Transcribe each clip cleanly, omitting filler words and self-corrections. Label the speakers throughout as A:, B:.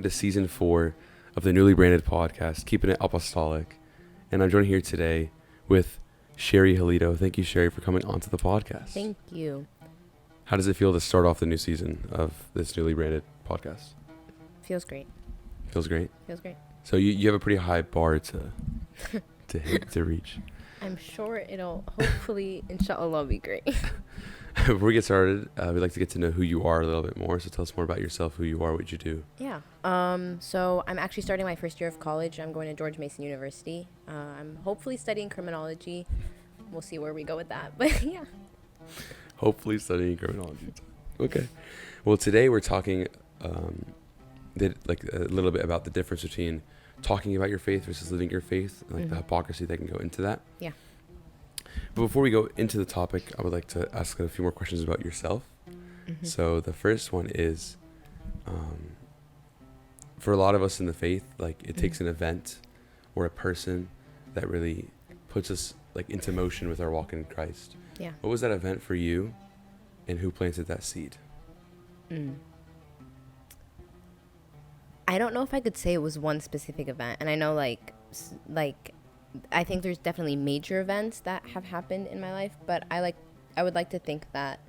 A: to season 4 of the newly branded podcast, Keeping It Apostolic. And I'm joined here today with Sherry Helito. Thank you, Sherry, for coming onto the podcast.
B: Thank you.
A: How does it feel to start off the new season of this newly branded podcast?
B: Feels great.
A: Feels great?
B: Feels great.
A: So you have a pretty high bar to hit, to reach.
B: I'm sure it'll hopefully, inshallah, be great.
A: Before we get started, we'd like to get to know who you are a little bit more. So tell us more about yourself, who you are, what you do.
B: Yeah. So I'm actually starting my first year of college. I'm going to George Mason University. I'm hopefully studying criminology. We'll see where we go with that. But yeah.
A: Hopefully studying criminology. Okay. Well, today we're talking a little bit about the difference between talking about your faith versus living your faith, and the hypocrisy that can go into that.
B: Yeah.
A: But before we go into the topic, I would like to ask a few more questions about yourself. So the first one is, for a lot of us in the faith, it takes an event or a person that really puts us into motion with our walk in Christ.
B: Yeah.
A: What was that event for you, and who planted that seed?
B: I don't know if I could say it was one specific event. And I know I think there's definitely major events that have happened in my life, but I would like to think that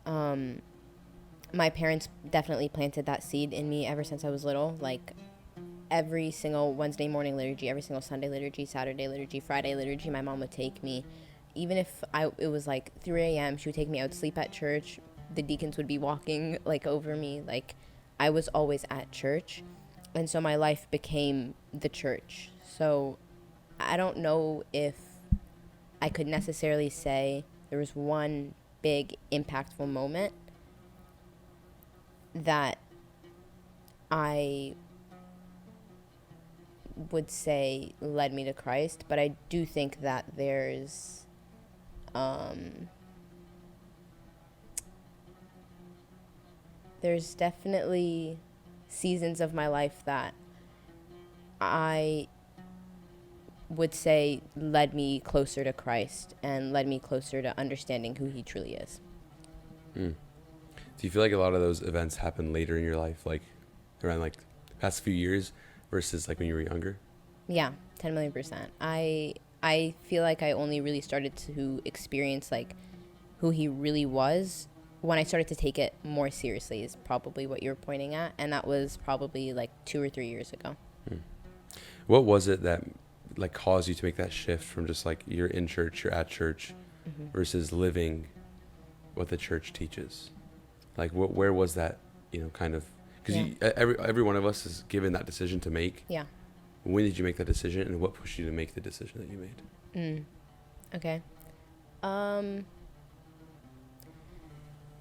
B: my parents definitely planted that seed in me ever since I was little. Every single Wednesday morning liturgy, every single Sunday liturgy, Saturday liturgy, Friday liturgy, my mom would take me. Even if it was 3 a.m., she would take me. I would sleep at church. The deacons would be walking over me. I was always at church. And so my life became the church. So I don't know if I could necessarily say there was one big impactful moment that I would say led me to Christ, but I do think that there's definitely seasons of my life that I would say led me closer to Christ and led me closer to understanding who he truly is.
A: Do you feel like a lot of those events happen later in your life, around the past few years versus when you were younger?
B: Yeah, 10 million percent. I feel like I only really started to experience who he really was when I started to take it more seriously, is probably what you're pointing at, and that was probably 2 or 3 years ago.
A: What was it that caused you to make that shift from just you're in church, you're at church, versus living what the church teaches? Where was that, kind of, because every one of us is given that decision to make.
B: Yeah.
A: When did you make that decision, and what pushed you to make the decision that you made?
B: Okay.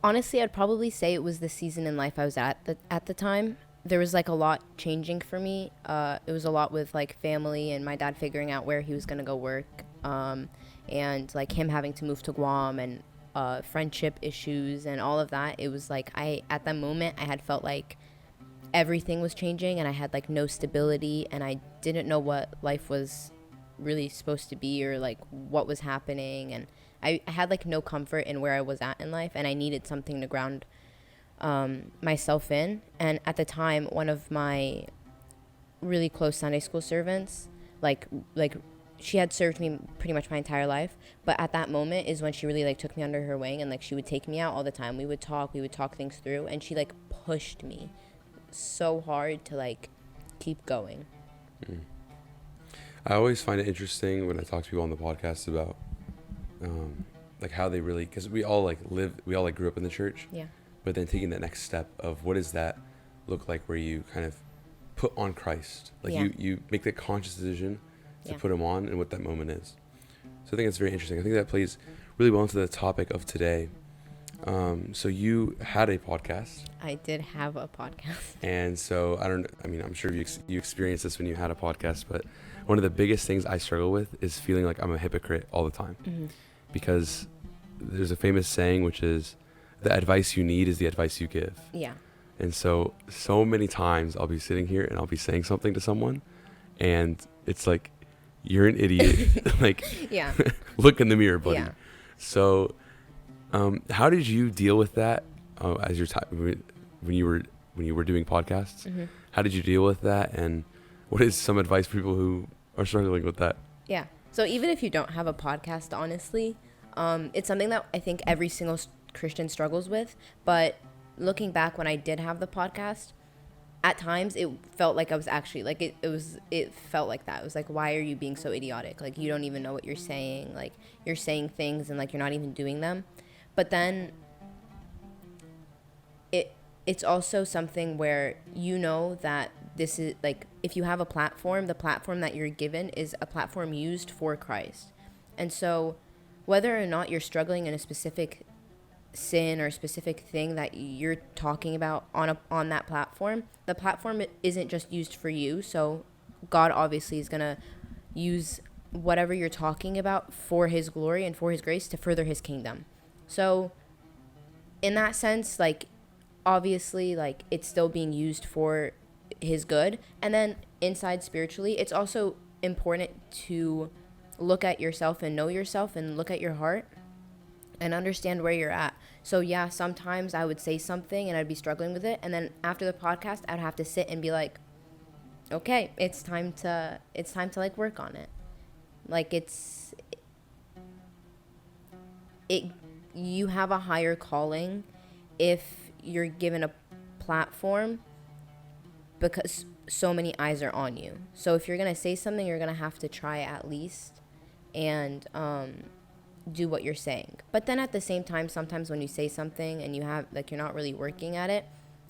B: Honestly, I'd probably say it was the season in life I was at the time. There was a lot changing for me. It was a lot with family and my dad figuring out where he was gonna go work, and him having to move to Guam, and friendship issues and all of that. It was at that moment I had felt everything was changing, and I had no stability, and I didn't know what life was really supposed to be, or what was happening, and I had no comfort in where I was at in life, and I needed something to ground myself in. And at the time, one of my really close Sunday school servants, she had served me pretty much my entire life, but at that moment is when she really took me under her wing, and she would take me out all the time. We would talk things through, and she pushed me so hard to keep going.
A: I always find it interesting when I talk to people on the podcast about how they really, because we all grew up in the church.
B: Yeah.
A: But then taking that next step of what does that look like, where you kind of put on Christ, you make that conscious decision to put him on, and what that moment is. So I think it's very interesting. I think that plays really well into the topic of today. So you had a podcast.
B: I did have a podcast.
A: And so I'm sure you experienced this when you had a podcast, but one of the biggest things I struggle with is feeling like I'm a hypocrite all the time. Because there's a famous saying, which is, the advice you need is the advice you give.
B: Yeah.
A: And so many times I'll be sitting here and I'll be saying something to someone, and it's you're an idiot.
B: Yeah.
A: Look in the mirror, buddy.
B: Yeah.
A: So how did you deal with that as your time when you were doing podcasts? how did you deal with that? And what is some advice for people who are struggling with that?
B: Yeah. So even if you don't have a podcast, honestly, it's something that I think every single Christian struggles with. But looking back when I did have the podcast, at times it felt like I was actually like it felt like that. It was like, why are you being so idiotic? Like, you don't even know what you're saying. Like, you're saying things and like you're not even doing them. But then it's also something where you know that this is like, if you have a platform, the platform that you're given is a platform used for Christ. And so whether or not you're struggling in a specific sin or a specific thing that you're talking about on that platform, the platform isn't just used for you. So God obviously is going to use whatever you're talking about for his glory and for his grace to further his kingdom. So in that sense, like, obviously, like, it's still being used for his good. And then inside spiritually, it's also important to look at yourself and know yourself and look at your heart and understand where you're at. So yeah, sometimes I would say something and I'd be struggling with it, and then after the podcast I'd have to sit and be like, okay, it's time to like work on it. Like, you have a higher calling if you're given a platform, because so many eyes are on you. So if you're going to say something, you're going to have to try at least and do what you're saying. But then at the same time, sometimes when you say something and you have, like, you're not really working at it,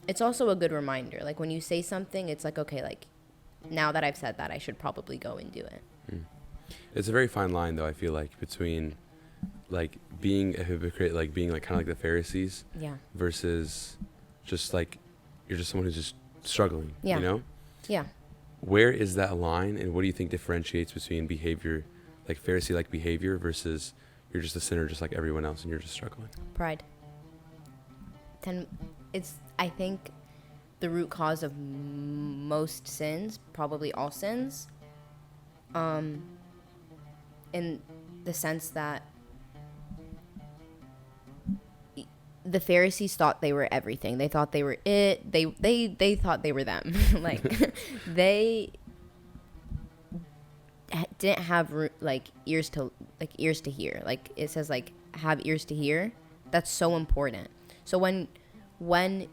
B: it's also a good reminder. Like, when you say something, it's like, okay, like, now that I've said that, I should probably go and do it.
A: It's a very fine line, though, I feel like, between like being a hypocrite, like being like kind of like the Pharisees,
B: Yeah.
A: versus just like you're just someone who's just struggling.
B: Yeah.
A: You know?
B: Yeah.
A: Where is that line, and what do you think differentiates between behavior, like Pharisee-like behavior, versus you're just a sinner just like everyone else and you're just struggling?
B: Pride. I think the root cause of most sins, probably all sins, in the sense that the Pharisees thought they were everything. They thought they were it. They thought they were them. Like, they didn't have ears to hear. Like, it says, like, have ears to hear. That's so important. So when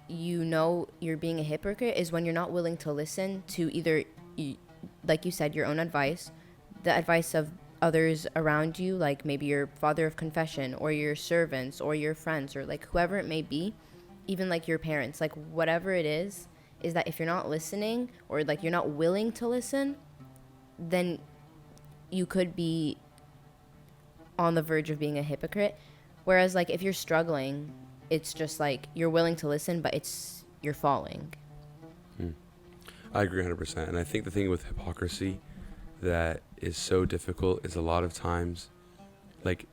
B: you know you're being a hypocrite is when you're not willing to listen to either, like you said, your own advice, the advice of others around you, like maybe your father of confession or your servants or your friends or like whoever it may be, even like your parents, like whatever it is that if you're not listening or like you're not willing to listen, then you could be on the verge of being a hypocrite. Whereas like if you're struggling, it's just like you're willing to listen, but you're falling.
A: I agree 100%. And I think the thing with hypocrisy that is so difficult is a lot of times, like,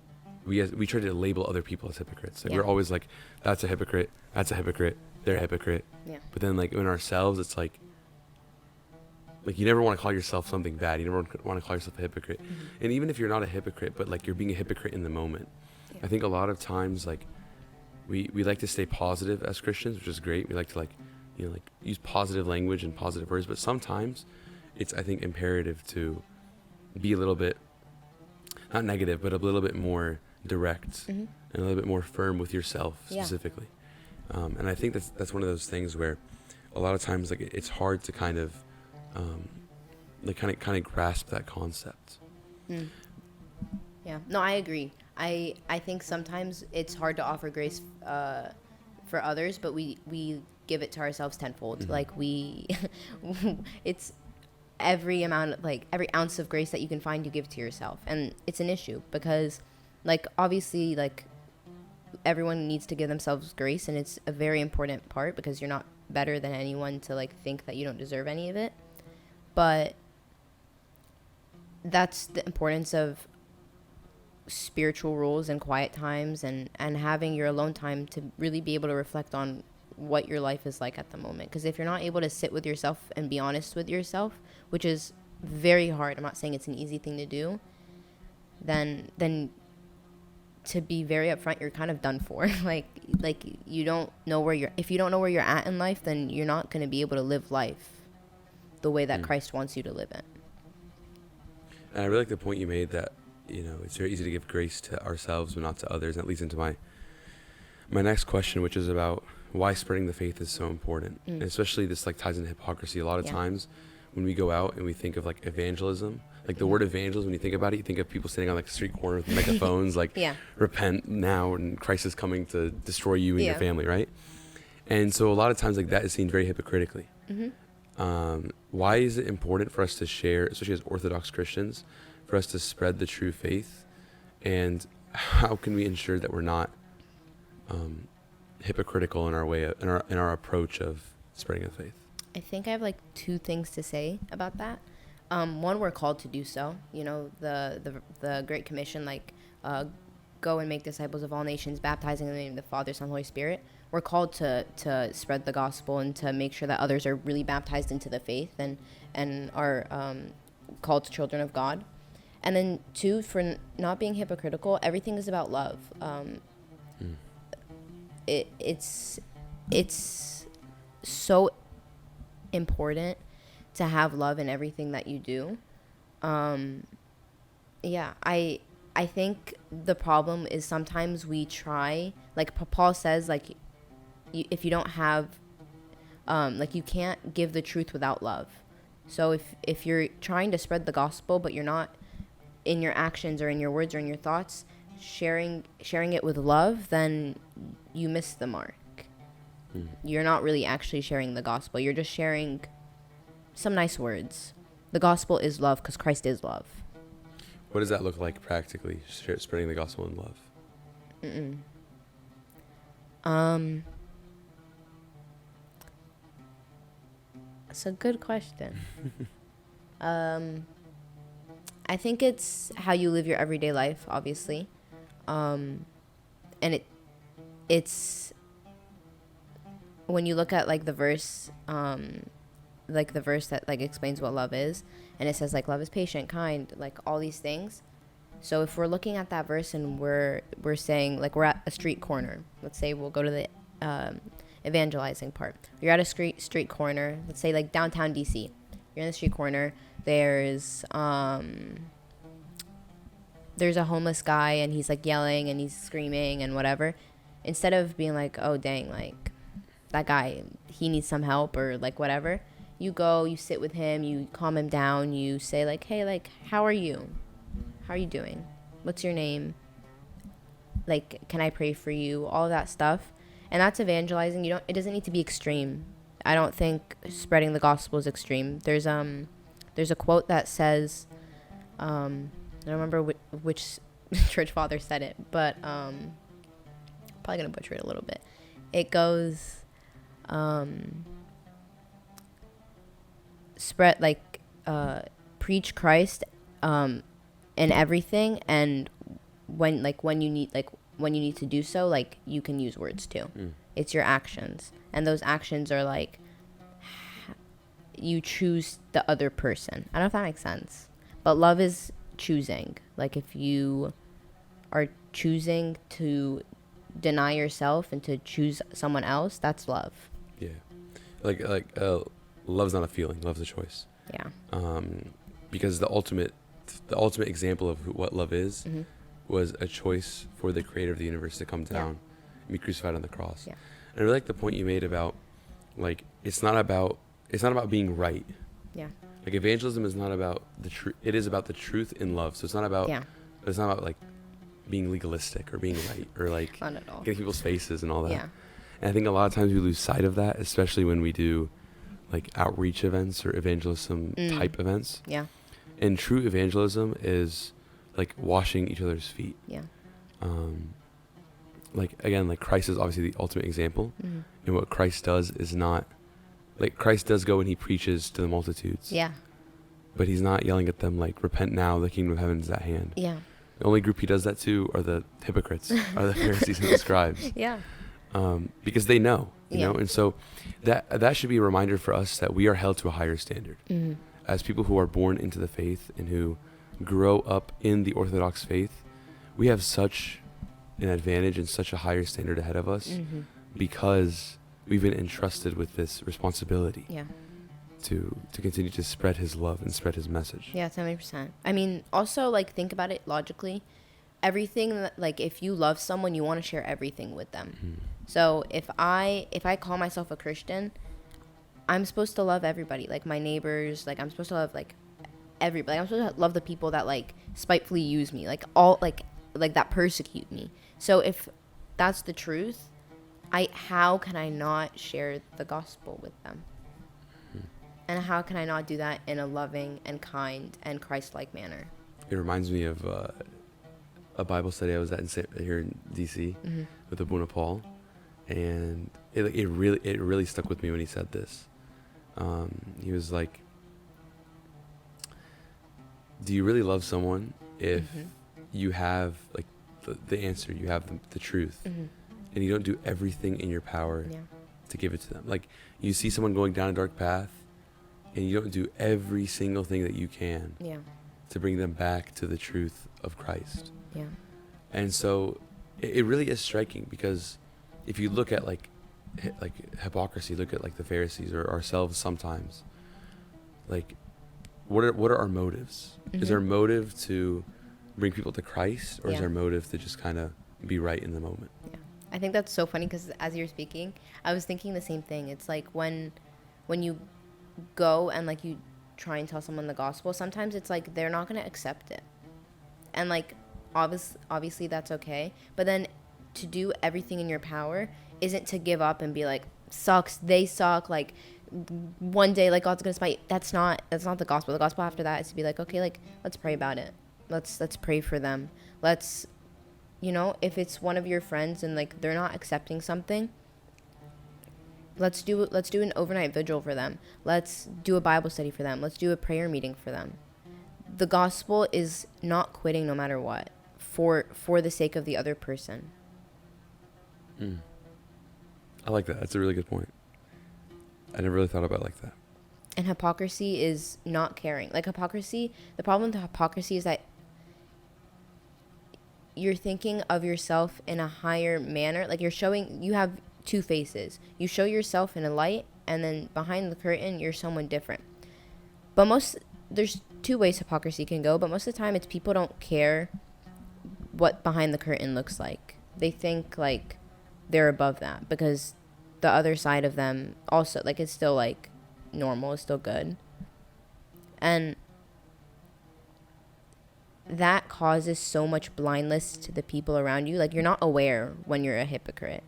A: we try to label other people as hypocrites. Like, we're always like, that's a hypocrite, they're a hypocrite.
B: Yeah.
A: But then, like, in ourselves, it's like you never want to call yourself something bad. You never want to call yourself a hypocrite. Mm-hmm. And even if you're not a hypocrite, but like you're being a hypocrite in the moment. Yeah. I think a lot of times, like, we like to stay positive as Christians, which is great. We like to use positive language and positive words, but sometimes it's, I think, imperative to be a little bit, not negative, but a little bit more direct and a little bit more firm with yourself specifically. And I think that's one of those things where a lot of times, like, it's hard to kind of grasp that concept.
B: Yeah, no, I agree. I think sometimes it's hard to offer grace for others, but we give it to ourselves tenfold. Like, it's every ounce of grace that you can find, you give to yourself. And it's an issue because, like, obviously, like, everyone needs to give themselves grace, and it's a very important part because you're not better than anyone to, like, think that you don't deserve any of it. But that's the importance of spiritual rules and quiet times and having your alone time to really be able to reflect on what your life is like at the moment. Because if you're not able to sit with yourself and be honest with yourself, which is very hard, I'm not saying it's an easy thing to do, then to be very upfront, you're kind of done for. like you don't know where if you don't know where you're at in life, then you're not going to be able to live life the way that Christ wants you to live it.
A: And I really like the point you made that, it's very easy to give grace to ourselves but not to others. And that leads into my next question, which is about why spreading the faith is so important. And especially this like ties into hypocrisy. A lot of times when we go out and we think of like evangelism, like the word evangelism, when you think about it, you think of people standing on like the street corner with megaphones, like repent now and Christ is coming to destroy you and your family, right? And so a lot of times like that is seen very hypocritically. Why is it important for us to share, especially as Orthodox Christians, for us to spread the true faith? And how can we ensure that we're not hypocritical in our way, in our approach of spreading the faith?
B: I think I have like two things to say about that. One, we're called to do so. The Great Commission, like go and make disciples of all nations, baptizing in the name of the Father, Son, Holy Spirit. We're called to spread the gospel and to make sure that others are really baptized into the faith and are called children of God. And then two, for not being hypocritical, everything is about love. It's so important to have love in everything that you do. I think the problem is sometimes we try, like Paul says, like if you don't have, like you can't give the truth without love. So if you're trying to spread the gospel, but you're not in your actions or in your words or in your thoughts sharing it with love, then you miss the mark. You're not really actually sharing the gospel. You're just sharing some nice words. The gospel is love because Christ is love.
A: What does that look like practically, spreading the gospel in love?
B: That's a good question. I think it's how you live your everyday life, obviously. And it's when you look at like the verse that like explains what love is, and it says like love is patient, kind, like all these things. So if we're looking at that verse and we're saying like we're at a street corner, let's say we'll go to the evangelizing part. You're at a street corner, let's say like downtown DC. You're in the street corner. There's a homeless guy and he's like yelling and he's screaming and whatever. Instead of being like, oh dang, like that guy, he needs some help or like whatever, you go, you sit with him, you calm him down, you say like, hey, like how are you doing, what's your name, like can I pray for you, all of that stuff. And that's evangelizing. It doesn't need to be extreme. I don't think spreading the gospel is extreme. There's a quote that says, I don't remember which church father said it, but probably gonna butcher it a little bit. It goes, spread like preach Christ in everything, and when you need to do so, like you can use words too. It's your actions, and those actions are like you choose the other person. I don't know if that makes sense, but love is choosing. Like if you are choosing to deny yourself and to choose someone else, that's love.
A: Yeah, like love's not a feeling, love's a choice.
B: Yeah.
A: Because the ultimate example of what love is was a choice for the creator of the universe to come down and be crucified on the cross.
B: Yeah.
A: And I really like the point you made about like it's not about being right.
B: Yeah.
A: Like evangelism is not about the truth. It is about the truth in love. So it's not about like being legalistic or being right or like
B: not at all.
A: getting people's faces and all that.
B: Yeah.
A: And I think a lot of times we lose sight of that, especially when we do like outreach events or evangelism type events.
B: Yeah.
A: And true evangelism is like washing each other's feet.
B: Yeah.
A: Like again, like Christ is obviously the ultimate example. And what Christ does is not like Christ does go and he preaches to the multitudes.
B: Yeah.
A: But he's not yelling at them like, repent now, the kingdom of heaven is at hand.
B: Yeah.
A: The only group he does that to are the hypocrites, are the Pharisees and the scribes.
B: Yeah.
A: Because they know, you know, and so that should be a reminder for us that we are held to a higher standard as people who are born into the faith and who grow up in the Orthodox faith. We have such an advantage and such a higher standard ahead of us because we've been entrusted with this responsibility.
B: Yeah.
A: To continue to spread his love and spread his message.
B: Yeah, 70%. I mean, also, like, think about it logically. Everything that, like, if you love someone, you want to share everything with them. So if I call myself a Christian, I'm supposed to love everybody, like my neighbors. Like, I'm supposed to love, like, everybody. I'm supposed to love the people that, like, spitefully use me, like all like that persecute me. So if that's the truth, how can I not share the gospel with them? And how can I not do that in a loving and kind and Christ-like manner?
A: It reminds me of a Bible study I was at here in DC with Abuna Paul, and it really stuck with me when he said this. He was like, "Do you really love someone if you have like the answer, you have the truth, and you don't do everything in your power to give it to them? Like, you see someone going down a dark path, and you don't do every single thing that you can to bring them back to the truth of Christ."
B: Yeah.
A: And so it really is striking, because if you look at like hypocrisy, look at like the Pharisees or ourselves sometimes, like what are our motives? Is our motive to bring people to Christ, or is our motive to just kind of be right in the moment?
B: Yeah. I think that's so funny, because as you're speaking, I was thinking the same thing. It's like when you go and like you try and tell someone the gospel, sometimes it's like they're not going to accept it, and like obviously that's okay, but then to do everything in your power isn't to give up and be like, they suck, like one day like God's gonna spite. That's not the gospel. The gospel after that is to be like, okay, like let's pray about it, let's pray for them, let's, if it's one of your friends and like they're not accepting something, let's do an overnight vigil for them. Let's do a Bible study for them. Let's do a prayer meeting for them. The gospel is not quitting no matter what, for the sake of the other person.
A: I like that. That's a really good point. I never really thought about it like that.
B: And hypocrisy is not caring. Like, hypocrisy, the problem with hypocrisy is that you're thinking of yourself in a higher manner. Like, you have two faces. You show yourself in a light, and then behind the curtain, you're someone different. But there's two ways hypocrisy can go, but most of the time it's people don't care what behind the curtain looks like. They think like they're above that, because the other side of them also, like, it's still like normal, it's still good. And that causes so much blindness to the people around you. Like, you're not aware when you're a hypocrite.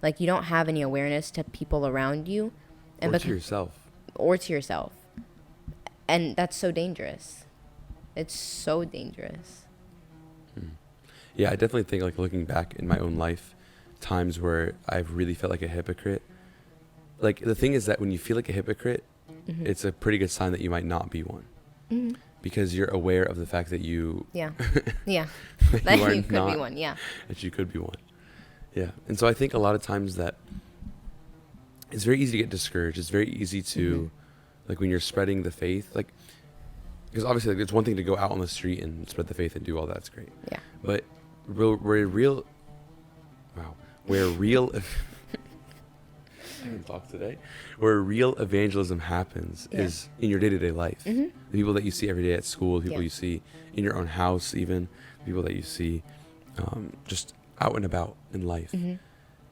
B: Like, you don't have any awareness to people around you.
A: Or to yourself.
B: Or to yourself. And that's so dangerous. It's so dangerous.
A: Yeah, I definitely think, like, looking back in my own life, times where I've really felt like a hypocrite. Like, the thing is that when you feel like a hypocrite, it's a pretty good sign that you might not be one. Because you're aware of the fact that you...
B: Yeah. Yeah.
A: that
B: you could be one, yeah.
A: That you could be one. Yeah. And so I think a lot of times that it's very easy to get discouraged. It's very easy to, like, when you're spreading the faith, like, because obviously, like, it's one thing to go out on the street and spread the faith and do all that's great. Yeah. But where real I can talk today. Where real evangelism happens is in your day-to-day life. The people that you see every day at school, the people you see in your own house, even people that you see just out and about in life.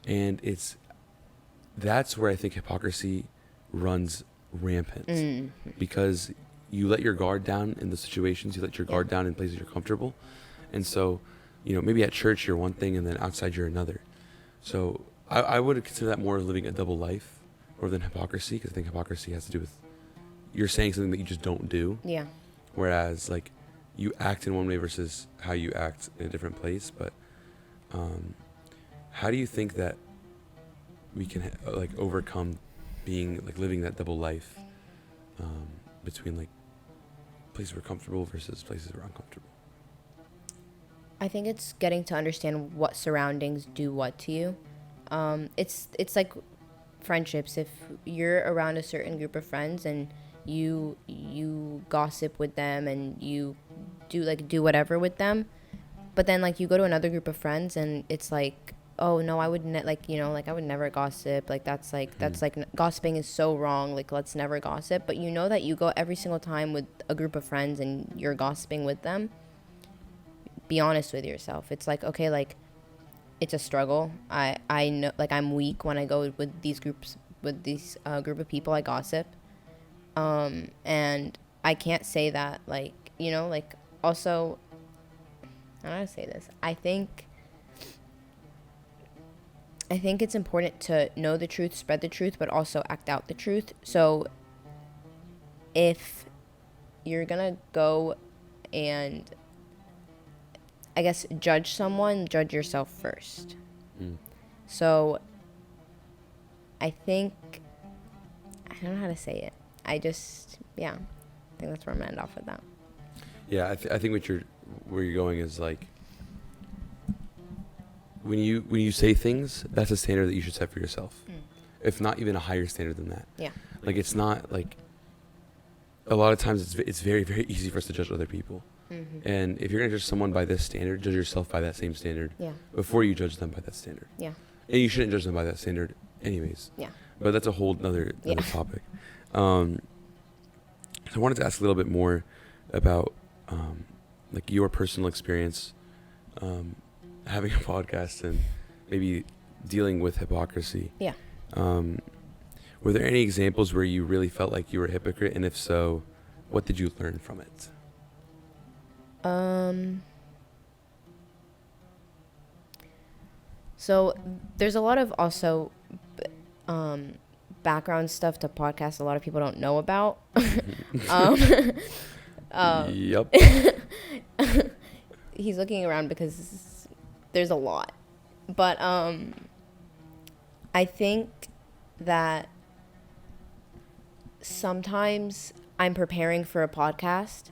A: And that's where I think hypocrisy runs rampant, because you let your guard down in the situations, you let your guard down in places you're comfortable. And so, maybe at church you're one thing and then outside you're another. So I would consider that more living a double life rather than hypocrisy, because I think hypocrisy has to do with you're saying something that you just don't do. Yeah. Whereas, like, you act in one way versus how you act in a different place. But how do you think that we can overcome being living that double life between places we're comfortable versus places we're uncomfortable?
B: I think it's getting to understand what surroundings do what to you. It's like friendships. If you're around a certain group of friends and you gossip with them and you do whatever with them, but then like you go to another group of friends and it's like, oh no, I would like, you know, like I would never gossip. Like that's like gossiping is so wrong. Like let's never gossip. But you know that you go every single time with a group of friends and you're gossiping with them. Be honest with yourself. It's like, okay, like it's a struggle. I know, like I'm weak when I go with these groups, with these group of people. I gossip, and I can't say that, like, you know, like also, I don't know how to say this. I think it's important to know the truth, spread the truth, but also act out the truth. So if you're gonna go and, I guess, judge someone, judge yourself first. So I think, I don't know how to say it. I think that's where I'm gonna end off with that.
A: Yeah, I think where you're going is like, when you say things, that's a standard that you should set for yourself. If not even a higher standard than that.
B: Yeah.
A: Like it's not like, a lot of times it's very, very easy for us to judge other people. And if you're going to judge someone by this standard, judge yourself by that same standard.
B: Yeah.
A: Before you judge them by that standard.
B: Yeah.
A: And you shouldn't judge them by that standard anyways.
B: Yeah.
A: But that's a whole other topic. So I wanted to ask a little bit more about like your personal experience having a podcast and maybe dealing with hypocrisy.
B: Yeah.
A: Were there any examples where you really felt like you were a hypocrite? And if so, what did you learn from it?
B: So there's a lot of also background stuff to podcasts a lot of people don't know about.
A: Yep.
B: He's looking around because there's a lot. But I think that sometimes I'm preparing for a podcast.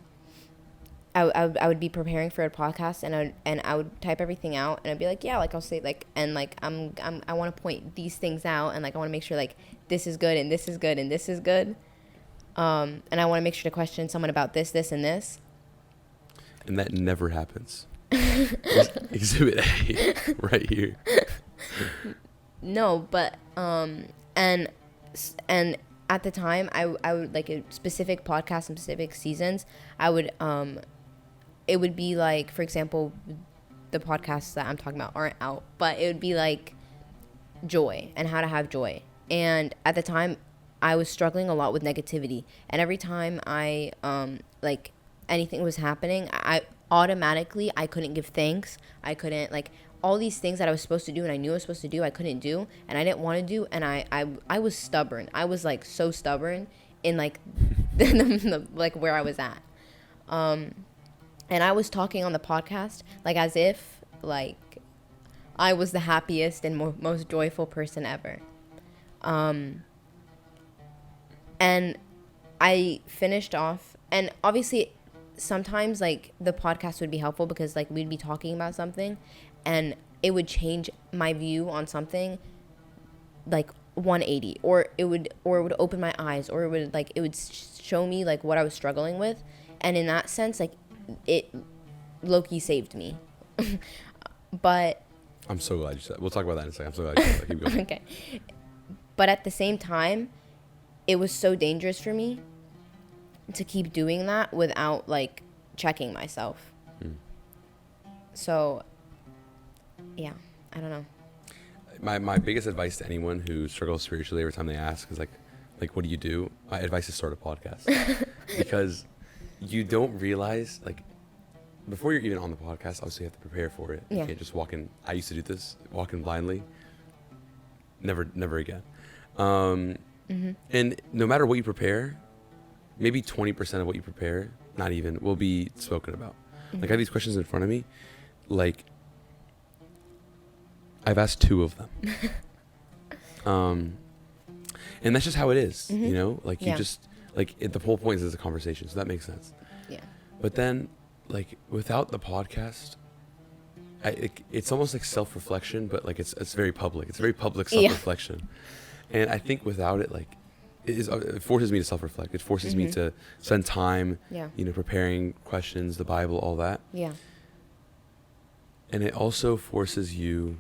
B: I would be preparing for a podcast and I would type everything out and I'd be like, yeah, like I'll say like, and like I want to point these things out and like I want to make sure like this is good and this is good and this is good. And I want to make sure to question someone about this, and this.
A: And that never happens. Exhibit A right here.
B: No, but and at the time I would like a specific podcast and specific seasons. I would it would be like, for example, the podcasts that I'm talking about aren't out, but it would be like joy and how to have joy. And at the time I was struggling a lot with negativity, and every time I like anything was happening, I couldn't give thanks. I couldn't, like, all these things that I was supposed to do and I knew I was supposed to do, I couldn't do and I didn't want to do, and I was stubborn. I was like so stubborn in like like where I was at. And I was talking on the podcast like as if like I was the happiest and most joyful person ever. And I finished off, and obviously sometimes like the podcast would be helpful because like we'd be talking about something and it would change my view on something like 180, or it would open my eyes, or it would show me like what I was struggling with. And in that sense, like it low-key saved me. But
A: I'm so glad you said that. We'll talk about that in a second. I'm so glad you said that. Keep going.
B: Okay. But at the same time, it was so dangerous for me to keep doing that without like checking myself. So yeah, I don't know.
A: My biggest advice to anyone who struggles spiritually every time they ask is like what do you do? My advice is start a podcast. Because you don't realize, like, before you're even on the podcast, obviously you have to prepare for it.
B: Yeah.
A: You can't just walk in. I used to do this, walk in blindly. Never again. And no matter what you prepare, maybe 20% of what you prepare, not even, will be spoken about. Like, I have these questions in front of me. Like, I've asked 2 of them. And that's just how it is, you know? Like, you just, like, the whole point is it's a conversation, so that makes sense.
B: Yeah.
A: But then, like, without the podcast, it's almost like self-reflection, but, like, it's very public. It's very public self-reflection. And I think without it, like, it forces me to self-reflect. It forces me to spend time, you know, preparing questions, the Bible, all that.
B: Yeah.
A: And it also forces you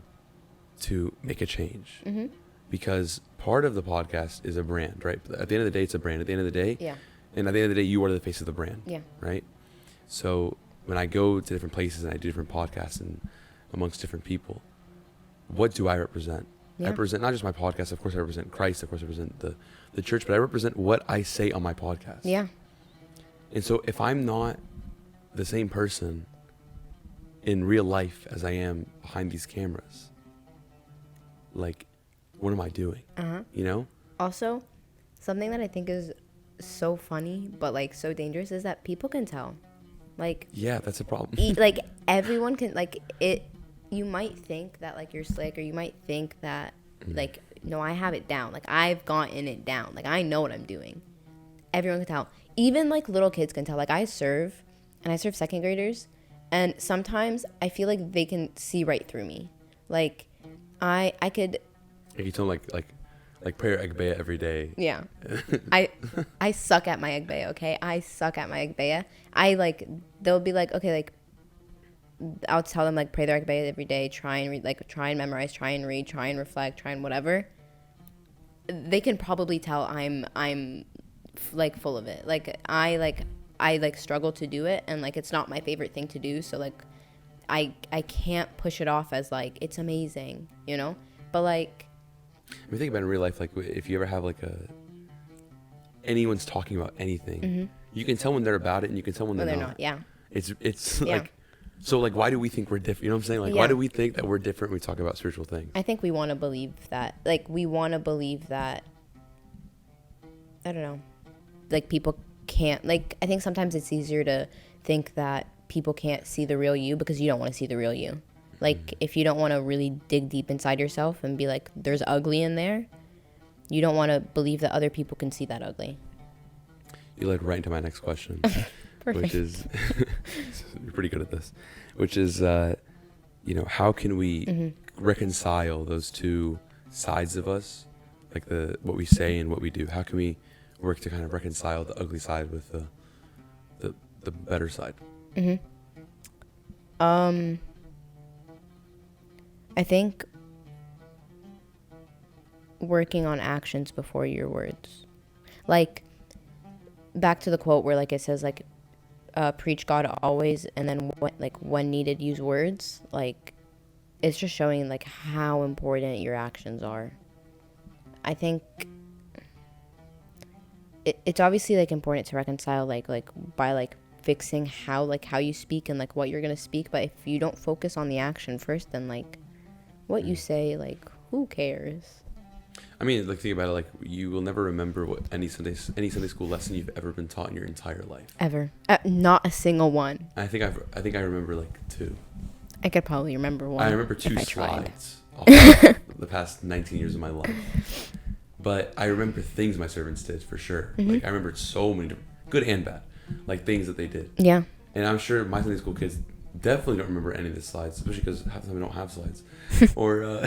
A: to make a change.
B: Mm-hmm.
A: Because part of the podcast is a brand, right? At the end of the day, it's a brand. At the end of the day,
B: Yeah.
A: and at the end of the day, you are the face of the brand.
B: Yeah.
A: Right? So when I go to different places and I do different podcasts and amongst different people, what do I represent?
B: Yeah.
A: I represent not just my podcast. Of course, I represent Christ. Of course, I represent the church. But I represent what I say on my podcast.
B: Yeah.
A: And so if I'm not the same person in real life as I am behind these cameras, like, what am I doing?
B: Uh-huh.
A: You know?
B: Also, something that I think is so funny but like so dangerous is that people can tell. Like,
A: yeah, that's a problem.
B: Like everyone can, like, it. You might think that like you're slick, or you might think that like, no, I have it down. Like, I've gotten it down. Like, I know what I'm doing. Everyone can tell. Even like little kids can tell. Like, I serve second graders, and sometimes I feel like they can see right through me. Like, I could.
A: Like you tell them like pray your egbea every day.
B: Yeah. I suck at my egbea, okay? I suck at my egbea. They'll be like, okay, like, I'll tell them, like, pray their egbea every day, try and read, like, try and memorize, try and read, try and reflect, try and whatever. They can probably tell I'm like full of it. Like, I struggle to do it, and like it's not my favorite thing to do, so like I can't push it off as like it's amazing, you know? But like,
A: I mean, think about it in real life. Like, if you ever have like anyone's talking about anything, you can tell when they're about it, and you can tell when they're not.
B: Yeah.
A: It's
B: Yeah.
A: like, so like, why do we think we're different? You know what I'm saying? Like, why do we think that we're different when we talk about spiritual things?
B: I think we want to believe that. Like, I don't know. Like, people can't. Like, I think sometimes it's easier to think that people can't see the real you because you don't want to see the real you. Like, if you don't want to really dig deep inside yourself and be like, there's ugly in there, you don't want to believe that other people can see that ugly.
A: You led right into my next question, which is, you're pretty good at this, which is, how can we reconcile those two sides of us, like what we say and what we do? How can we work to kind of reconcile the ugly side with the better side?
B: I think working on actions before your words. Like, back to the quote where, like, it says, like, preach God always, and then, when needed, use words. Like, it's just showing, like, how important your actions are. I think it's obviously, like, important to reconcile, like by, like, fixing how you speak and, like, what you're going to speak. But if you don't focus on the action first, then, like, what you say, like, who cares?
A: I mean, like, think about it. Like, you will never remember what any Sunday school lesson you've ever been taught in your entire life.
B: Ever. Not a single one.
A: I think I remember like two.
B: I could probably remember one.
A: I remember two slides off the past 19 years of my life. But I remember things my servants did for sure. Like, I remembered so many good and bad, like, things that they did.
B: Yeah.
A: And I'm sure my Sunday school kids definitely don't remember any of the slides, especially because half the time we don't have slides. Or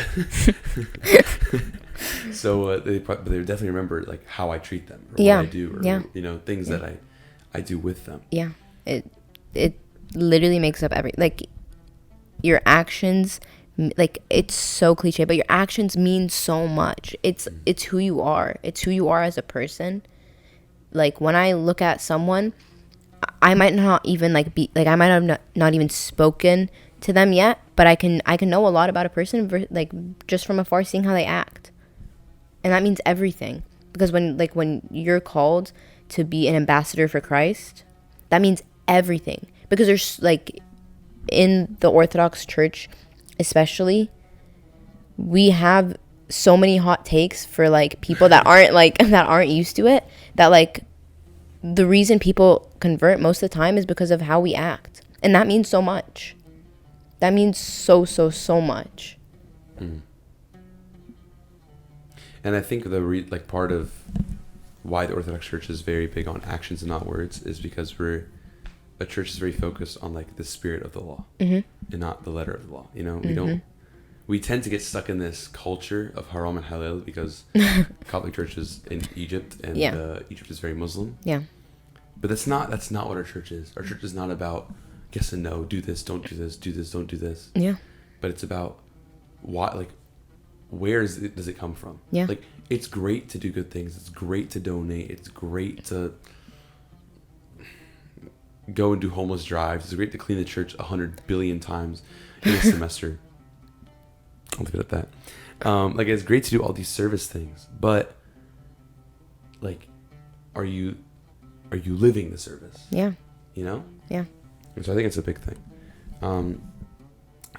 A: so they definitely remember, like, how I treat them, or what I do, or things that I do with them.
B: Yeah. It literally makes up like, your actions, like, it's so cliche, but your actions mean so much. It's who you are. It's who you are as a person. Like, when I look at someone, I might not even, like, be like, I might have not even spoken to them yet, but I can know a lot about a person, like, just from afar, seeing how they act. And that means everything, because when you're called to be an ambassador for Christ, that means everything. Because there's, like, in the Orthodox Church especially, we have so many hot takes for, like, people that aren't used to it, that, like, the reason people convert most of the time is because of how we act. And that means so much. That means so much.
A: And I think part of why the Orthodox Church is very big on actions and not words is because a church is very focused on, like, the spirit of the law and not the letter of the law. You know, we tend to get stuck in this culture of haram and halal because Coptic Church is in Egypt, and Egypt is very Muslim.
B: Yeah.
A: But that's not what our church is. Our church is not about yes and no, do this, don't do this, do this, don't do this.
B: Yeah.
A: But it's about why, like, where does it come from?
B: Yeah.
A: Like, it's great to do good things. It's great to donate. It's great to go and do homeless drives. It's great to clean the church 100 billion times in a semester. I'll leave it at that. Like, it's great to do all these service things, but like, are you living the service?
B: Yeah.
A: You know?
B: Yeah.
A: And so I think it's a big thing. And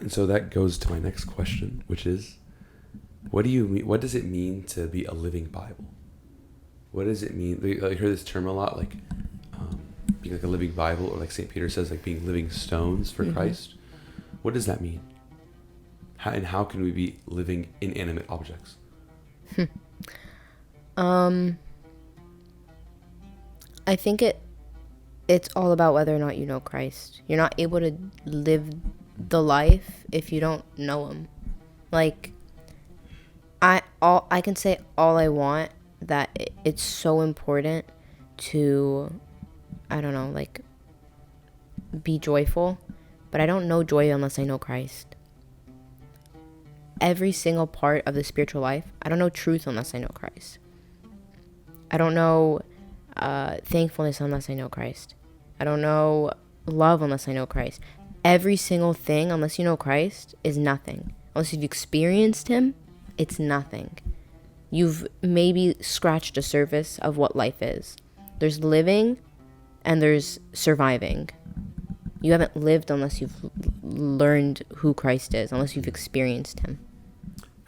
A: so that goes to my next question, which is, what do you mean? What does it mean to be a living Bible? What does it mean? I hear this term a lot, like being like a living Bible, or like St. Peter says, like being living stones for Christ. What does that mean? How can we be living inanimate objects?
B: I think it's all about whether or not you know Christ. You're not able to live the life if you don't know him. Like, I can say all I want, that it's so important to, I don't know, like, be joyful, but I don't know joy unless I know Christ. Every single part of the spiritual life, I don't know truth unless I know Christ. I don't know thankfulness unless I know Christ. I don't know love unless I know Christ. Every single thing, unless you know Christ, is nothing. Unless you've experienced him, it's nothing. You've maybe scratched the surface of what life is. There's living and there's surviving. You haven't lived unless you've learned who Christ is, unless you've experienced him.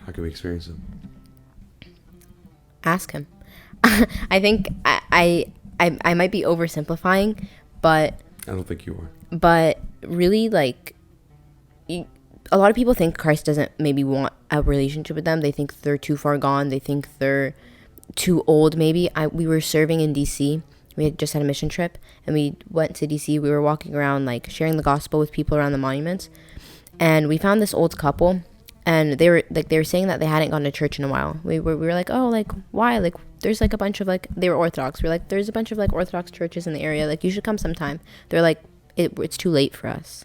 A: How can we experience him?
B: Ask him. I think I might be oversimplifying, but
A: I don't think you are.
B: But really, like, a lot of people think Christ doesn't maybe want a relationship with them. They think they're too far gone. They think they're too old, maybe. We were serving in D.C. We had just had a mission trip, and we went to D.C. We were walking around, like, sharing the gospel with people around the monuments, and we found this old couple, and they were saying that they hadn't gone to church in a while. We were like, oh, like, why? Like, there's, like, a bunch of, like, they were Orthodox. We were like, there's a bunch of, like, Orthodox churches in the area. Like, you should come sometime. They're like, it's too late for us.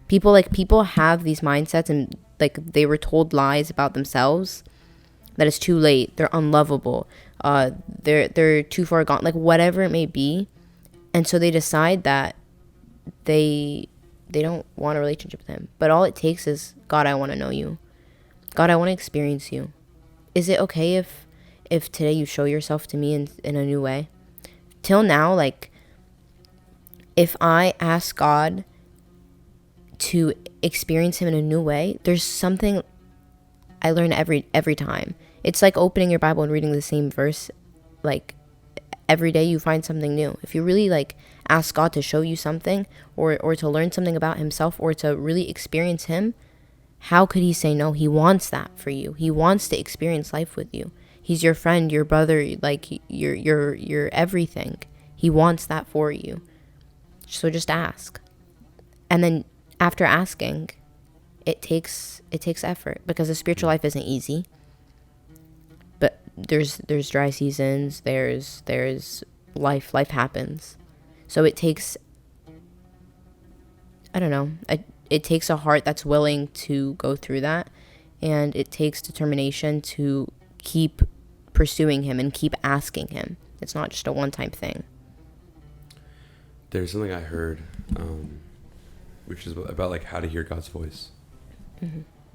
B: People have these mindsets, and, like, they were told lies about themselves, that it's too late, they're unlovable, they're too far gone, like, whatever it may be. And so they decide that they don't want a relationship with him. But all it takes is, God, I want to know you. God, I want to experience you. Is it okay if today you show yourself to me in a new way? Till now, like, if I ask God to experience him in a new way, there's something I learn every time. It's like opening your Bible and reading the same verse. Like, every day you find something new. If you really, like, ask God to show you something, or to learn something about himself, or to really experience him, how could he say no? He wants that for you. He wants to experience life with you. He's your friend, your brother, like, your everything. He wants that for you. So just ask. And then after asking, it takes effort, because the spiritual life isn't easy. But there's dry seasons, there's life happens. So it takes, I don't know, it takes a heart that's willing to go through that, and it takes determination to keep pursuing him and keep asking him. It's not just a one-time thing.
A: There's something I heard, which is about, like, how to hear God's voice.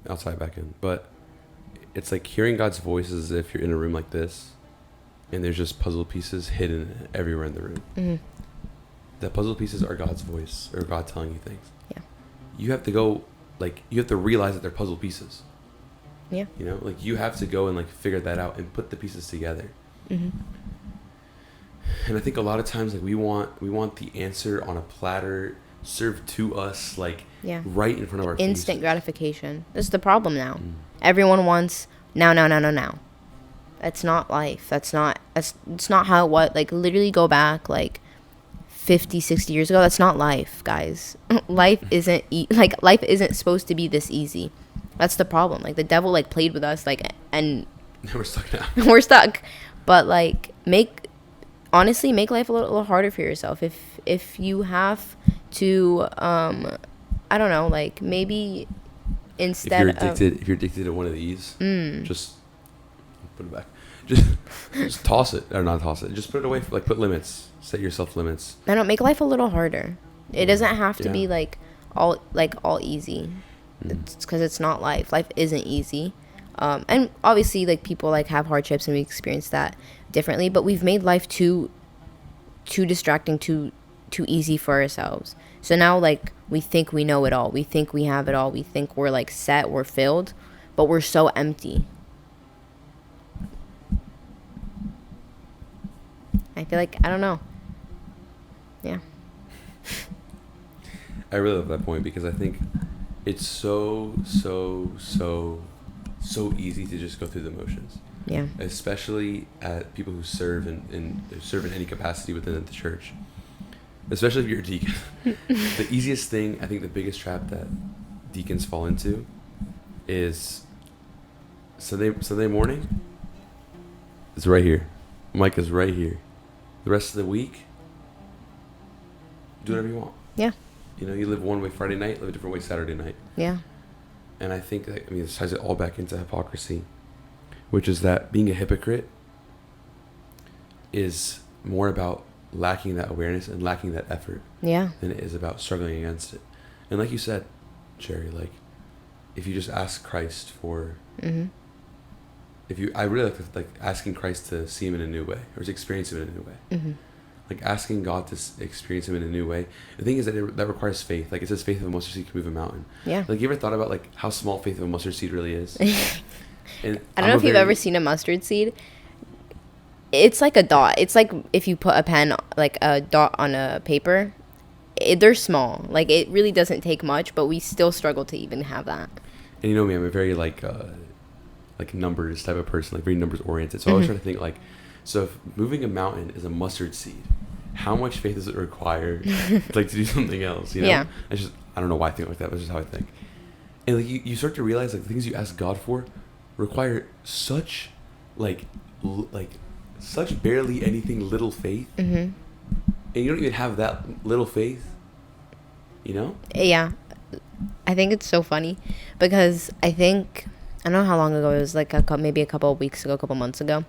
A: Outside, back in. But it's like hearing God's voice is as if you're in a room like this, and there's just puzzle pieces hidden everywhere in the room. The puzzle pieces are God's voice, or God telling you things.
B: Yeah.
A: You have to go, like, you have to realize that they're puzzle pieces.
B: Yeah.
A: You know, like, you have to go and, like, figure that out and put the pieces together. And I think a lot of times, like, we want the answer on a platter, served to us, like, right in front of our faces.
B: Instant gratification. This is the problem now. Everyone wants now. That's not life. It's not how it was. Like, literally go back, like, 50, 60 years ago. That's not life, guys. Life isn't life isn't supposed to be this easy. That's the problem. Like, the devil, like, played with us, like, and
A: we're stuck now.
B: We're stuck. But, like, make life a little harder for yourself. If you have to I don't know, like maybe instead
A: if you're addicted to one of these, just put it back. Just toss it, or not toss it. Just put it away. Like, put limits. Set yourself limits.
B: I don't make life a little harder. It doesn't have to be like all easy. It's because it's not life. Life isn't easy. And obviously, like, people like have hardships and we experience that differently. But we've made life too distracting, too easy for ourselves. So now, like, we think we know it all. We think we have it all. We think we're like set, we're filled, but we're so empty. I feel like, I don't know. Yeah.
A: I really love that point because I think it's so easy to just go through the motions.
B: Yeah.
A: Especially at people who serve in any capacity within the church. Especially if you're a deacon. The easiest thing, I think the biggest trap that deacons fall into is Sunday morning is right here. Mike is right here. The rest of the week, do whatever you want.
B: Yeah.
A: You know, you live one way Friday night, live a different way Saturday night.
B: Yeah.
A: And I think that, this ties it all back into hypocrisy, which is that being a hypocrite is more about lacking that awareness and lacking that effort.
B: Yeah.
A: Than it is about struggling against it. And like you said, Sherry, like, if you just ask Christ for, I really like asking Christ to see him in a new way, or to experience him in a new way. Like, asking God to experience him in a new way. The thing is that that requires faith. Like, it says faith of a mustard seed can move a mountain.
B: Yeah.
A: Like, you ever thought about, like, how small faith of a mustard seed really is? And
B: I don't know if you've ever seen a mustard seed. It's like a dot. It's like if you put a pen, like a dot on a paper. They're small. Like, it really doesn't take much, but we still struggle to even have that.
A: And you know me, I'm a very, like numbers type of person, like very numbers oriented. So I always try to think, like, so if moving a mountain is a mustard seed, how much faith does it require like to do something else, you know? Yeah. It's just, I don't know why I think like that, but it's just how I think. And like you start to realize, like, the things you ask God for require such such barely anything little faith. And you don't even have that little faith, you know?
B: Yeah. I think it's so funny because I don't know how long ago, it was like maybe a couple of weeks ago, a couple months ago.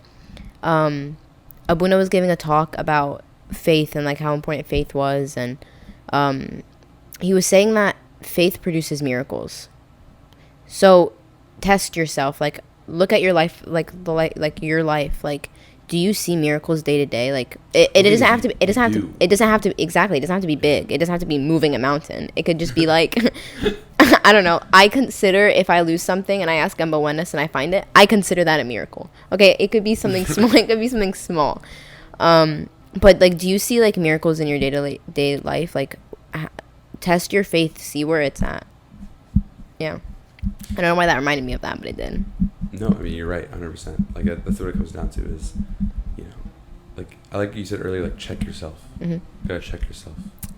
B: Abuna was giving a talk about faith and like how important faith was, and he was saying that faith produces miracles. So test yourself, like, look at your life, your life, like, do you see miracles day to day? Like, it doesn't have to be big. It doesn't have to be moving a mountain. It could just be like I don't know. I consider, if I lose something and I ask Gumbo Wennes and I find it, I consider that a miracle. Okay, it could be something small. It could be something small. But like, do you see like miracles in your day-to-day life? Like, test your faith, see where it's at. Yeah. I don't know why that reminded me of that, but it did.
A: No, I mean, you're right, 100%. Like, that's what it comes down to is, you know, like you said earlier, like, check yourself. You gotta check yourself.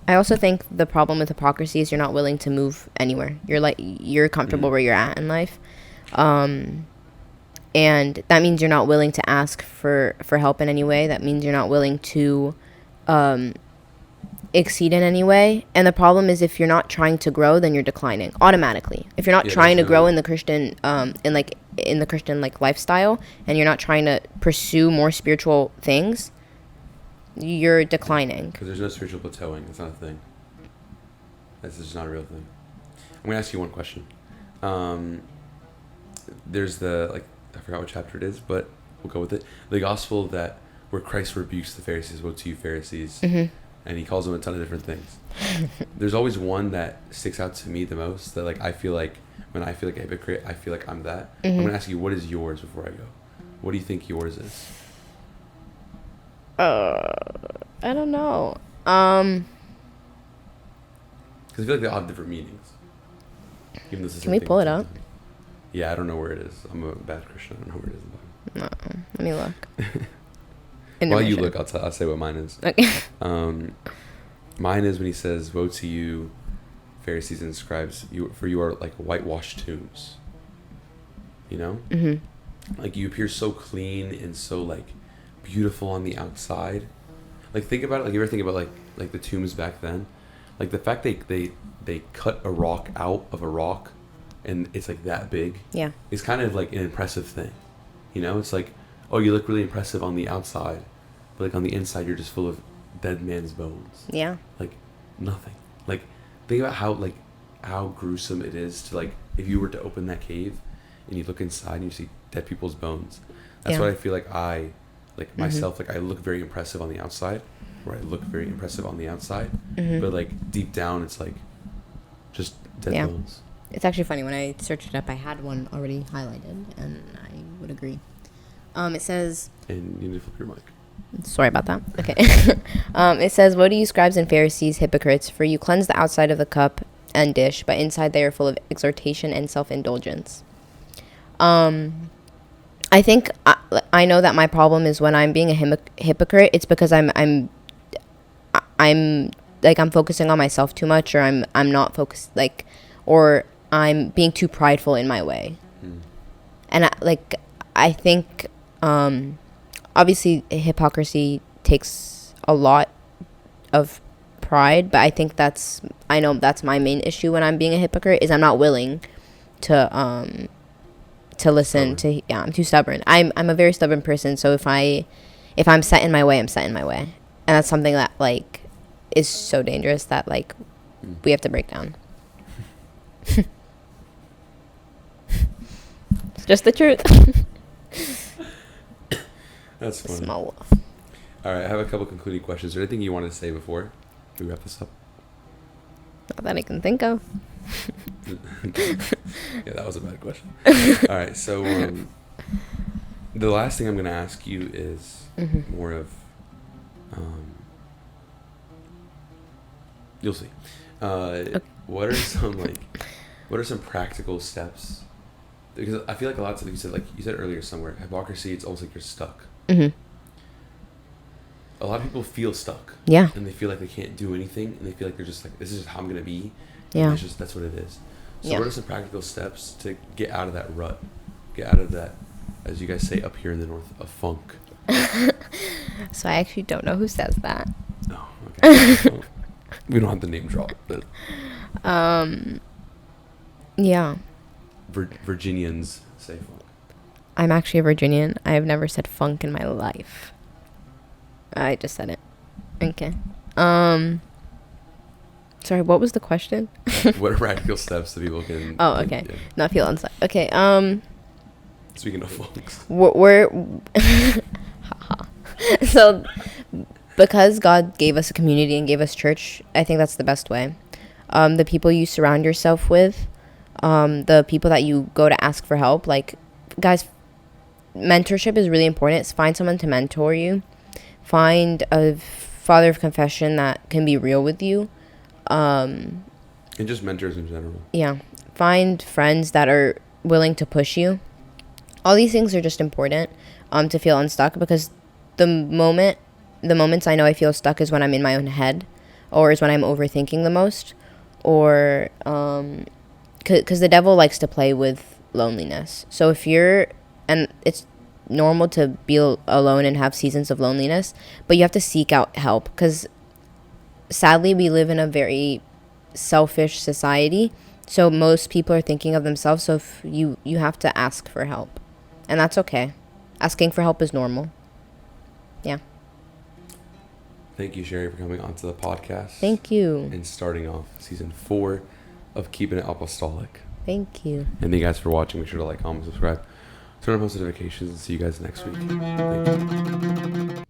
B: I also think the problem with hypocrisy is you're not willing to move anywhere. You're comfortable where you're at in life. And that means you're not willing to ask for help in any way. That means you're not willing to exceed in any way. And the problem is, if you're not trying to grow, then you're declining automatically. If you're not trying to grow in the Christian in the Christian lifestyle, and you're not trying to pursue more spiritual things, you're declining. Because
A: there's no spiritual plateauing. It's not a thing. That's just not a real thing. I'm gonna ask you one question. There's I forgot what chapter it is, but we'll go with it. The gospel where Christ rebukes the Pharisees. Woe to you, Pharisees. And he calls them a ton of different things. There's always one that sticks out to me the most, that like I feel like when I feel like a hypocrite, I feel like I'm that. I'm gonna ask you, what is yours before I go? What do you think yours is?
B: I don't know.
A: Because I feel like they all have different meanings.
B: Can we pull it up?
A: Yeah, I don't know where it is. I'm a bad Christian. I don't know where it is in the Bible.
B: No, let me look.
A: While you look, I'll say what mine is.
B: Okay.
A: Mine is when he says, "Woe to you, Pharisees and scribes, for you are like whitewashed tombs." You know? Like, you appear so clean and so like beautiful on the outside. Like, think about it. Like, you ever think about like the tombs back then? Like the fact they cut a rock out of a rock, and it's like that big.
B: Yeah.
A: It's kind of like an impressive thing, you know. It's like, oh, you look really impressive on the outside, but like on the inside, you're just full of dead man's bones.
B: Yeah.
A: Like nothing. Like think about how gruesome it is to, like, if you were to open that cave and you look inside and you see dead people's bones. That's what I feel like myself, like I look very impressive on the outside, or I look very impressive on the outside, but like deep down it's like just dead bones.
B: It's actually funny, when I searched it up, I had one already highlighted, and I would agree. It says,
A: and you need to flip your mic.
B: Sorry about that. Okay. It says, "Woe to you, scribes and Pharisees, hypocrites, for you cleanse the outside of the cup and dish, but inside they are full of exhortation and self-indulgence." I think I know that my problem is when I'm being a hypocrite, it's because I'm like, I'm focusing on myself too much, or I'm not focused, like, or I'm being too prideful in my way. And I think obviously hypocrisy takes a lot of pride, but I think I know that's my main issue when I'm being a hypocrite, is I'm not willing to listen to. Yeah, I'm too stubborn. I'm a very stubborn person, so if I'm set in my way, I'm set in my way, and that's something that, like, is so dangerous that, like, we have to break down. It's just the truth.
A: That's funny.
B: Small wolf.
A: All right, I have a couple concluding questions. Is there anything you want to say before we wrap this up?
B: Not that I can think of.
A: Yeah, that was a bad question. All right, so the last thing I'm going to ask you is more of, you'll see.
B: Okay.
A: What are some practical steps? Because I feel like a lot of times, like you said earlier somewhere, hypocrisy, it's almost like you're stuck. A lot of people feel stuck.
B: Yeah.
A: And they feel like they can't do anything, and they feel like they're just like, this is just how I'm going to be.
B: Yeah.
A: And that's what it is. So what are some practical steps to get out of that rut? Get out of that, as you guys say up here in the north, a funk.
B: So I actually don't know who says that.
A: Oh, okay. Well, we don't have to name drop, but
B: yeah.
A: Virginians say funk.
B: I'm actually a Virginian. I have never said funk in my life. I just said it. Okay. Sorry, what was the question?
A: What are practical steps that people can...
B: Oh, okay. Yeah. Not feel unstuck. Okay,
A: Speaking of funks.
B: We're so, because God gave us a community and gave us church, I think that's the best way. The people you surround yourself with, the people that you go to ask for help, like, guys, mentorship is really important. Find someone to mentor you. Find a father of confession that can be real with you.
A: And just mentors in general. Yeah.
B: Find friends that are willing to push you. All these things are just important to feel unstuck, because the moments I know I feel stuck is when I'm in my own head, or is when I'm overthinking the most, or because the devil likes to play with loneliness. So and it's normal to be alone and have seasons of loneliness, but you have to seek out help, because sadly we live in a very selfish society, so most people are thinking of themselves. So if you have to ask for help, and that's okay. Asking for help is normal. Yeah.
A: Thank you, Sherry, for coming onto the podcast.
B: Thank you.
A: And starting off season 4 of Keeping It Apostolic.
B: Thank you.
A: And thank you guys for watching. Make sure to like, comment, subscribe, turn on post notifications, and see you guys next week. Thank you.